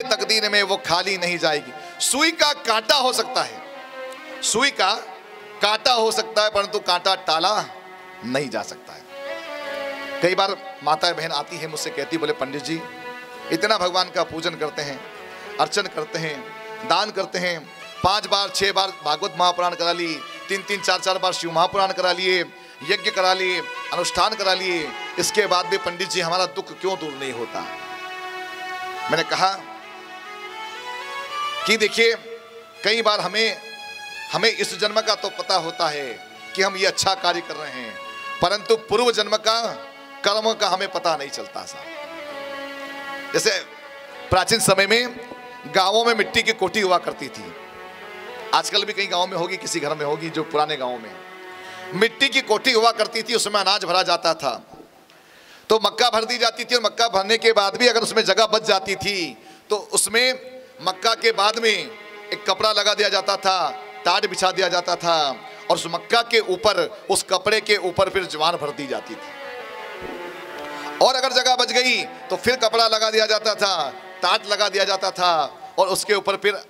तकदीर में वो खाली नहीं जाएगी। सुई का कांटा हो सकता है, सुई का कांटा हो सकता है, परंतु कांटा टाला नहीं जा सकता है। कई बार माता बहन आती है मुझसे, कहती बोले पंडित जी इतना भगवान का पूजन करते हैं, अर्चन करते हैं, दान करते हैं, 5 बार 6 बार भागवत महापुराण करा ली, 3-3 4-4 बार शिव महापुराण करा लिए, यज्ञ करा लिए, अनुष्ठान करा लिए, इसके बाद भी पंडित जी हमारा दुख क्यों दूर नहीं होता। मैंने कहा कि देखिए कई बार हमें इस जन्म का तो पता होता है कि हम ये अच्छा कार्य कर रहे हैं, परंतु पूर्व जन्म का कर्म का हमें पता नहीं चलता सा। जैसे प्राचीन समय में गांवों में मिट्टी की कोठी हुआ करती थी, आजकल भी कई गांवों में होगी, किसी घर में होगी, जो पुराने गांवों में मिट्टी की कोठी हुआ करती थी, उसमें अनाज भरा जाता था। तो मक्का भर दी जाती थी और मक्का भरने के बाद भी अगर उसमें जगह बच जाती थी तो उसमें मक्का के बाद में एक कपड़ा लगा दिया जाता था, टाट बिछा दिया जाता था और उस मक्का के ऊपर, उस कपड़े के ऊपर फिर ज्वार भर दी जाती थी। और अगर जगह बच गई तो फिर कपड़ा लगा दिया जाता था, टाट लगा दिया जाता था और उसके ऊपर फिर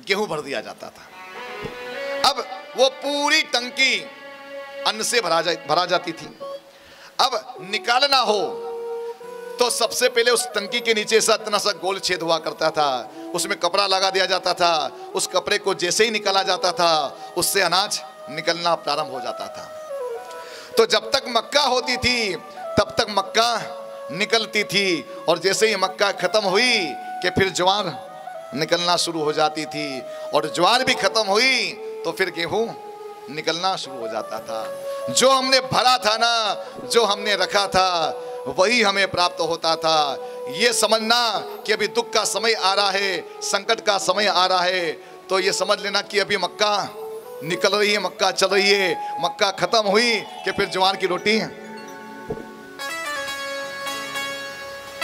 गेहूं भर दिया जाता था। अब वो पूरी टंकी अन्न से भरा जाती थी। अब निकालना हो तो सबसे पहले उस टंकी के नीचे सा इतना सा गोल छेद हुआ करता था, उसमें कपड़ा लगा दिया जाता था। उस कपड़े को जैसे ही निकाला जाता था उससे अनाज निकलना प्रारंभ हो जाता था। तो जब तक मक्का होती थी तब तक मक्का निकलती थी और जैसे ही मक्का खत्म हुई कि फिर ज्वार निकलना शुरू हो जाती थी और ज्वार भी खत्म हुई तो फिर गेहूं निकलना शुरू हो जाता था। जो हमने भरा था ना, जो हमने रखा था वही हमें प्राप्त होता था। ये समझना कि अभी दुख का समय आ रहा है, संकट का समय आ रहा है, तो ये समझ लेना कि अभी मक्का निकल रही है, मक्का चल रही है, मक्का खत्म हुई कि फिर ज्वार की रोटी।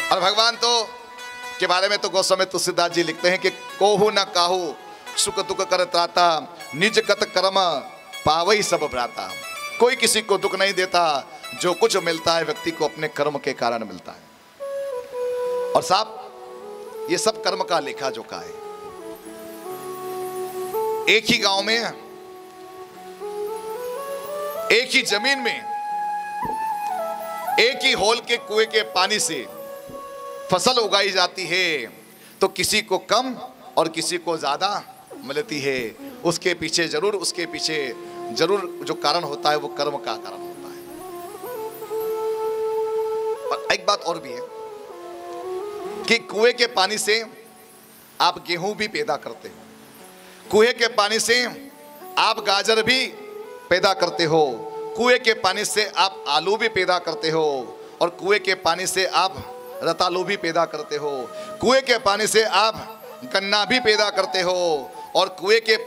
और भगवान तो के बारे में तो गोस्वामी तुलसीदास जी लिखते हैं कि कोहू न काहू सुख दुख कर त्राता, निज कत कर्म पावई सब भ्राता। कोई किसी को दुख नहीं देता, जो कुछ मिलता है व्यक्ति को अपने कर्म के कारण मिलता है। और साहब ये सब कर्म का लेखा जोखा है। एक ही गांव में, एक ही जमीन में, एक ही होल के कुएं के पानी से फसल उगाई जाती है तो किसी को कम और किसी को ज्यादा मिलती है। उसके पीछे जरूर जो कारण होता है वो कर्म का कारण होता है। और एक बात और भी है कि कुएं के पानी से आप गेहूं भी पैदा करते हो, कुएं के पानी से आप गाजर भी पैदा करते हो, कुएं के पानी से आप आलू भी पैदा करते हो और कुएं के पानी से आप रतालू भी पैदा करते हो, कुएं के पानी से आप गन्ना भी पैदा करते हो और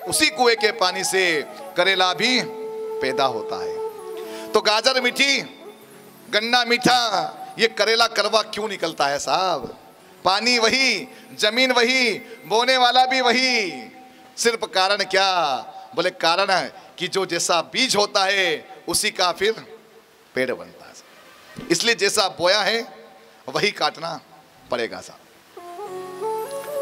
उसी कुएं के पानी से करेला भी पैदा होता है। तो गाजर मीठी, गन्ना मीठा, ये करेला कड़वा क्यों निकलता है साहब? पानी वही, जमीन वही, बोने वाला भी वही, सिर्फ कारण क्या? बोले कारण है कि जो जैसा बीज होता है उसी का फिर पेड़ बनता है। इसलिए जैसा बोया है वही काटना पड़ेगा साहब।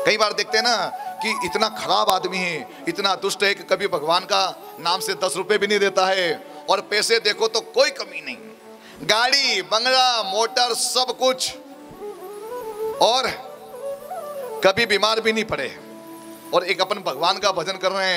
कई बार देखते हैं ना कि इतना खराब आदमी है, इतना दुष्ट है कि कभी भगवान का नाम से 10 रुपए भी नहीं देता है और पैसे देखो तो कोई कमी नहीं, गाड़ी बंगला मोटर सब कुछ, और कभी बीमार भी नहीं पड़े और एक अपन भगवान का भजन कर रहे हैं।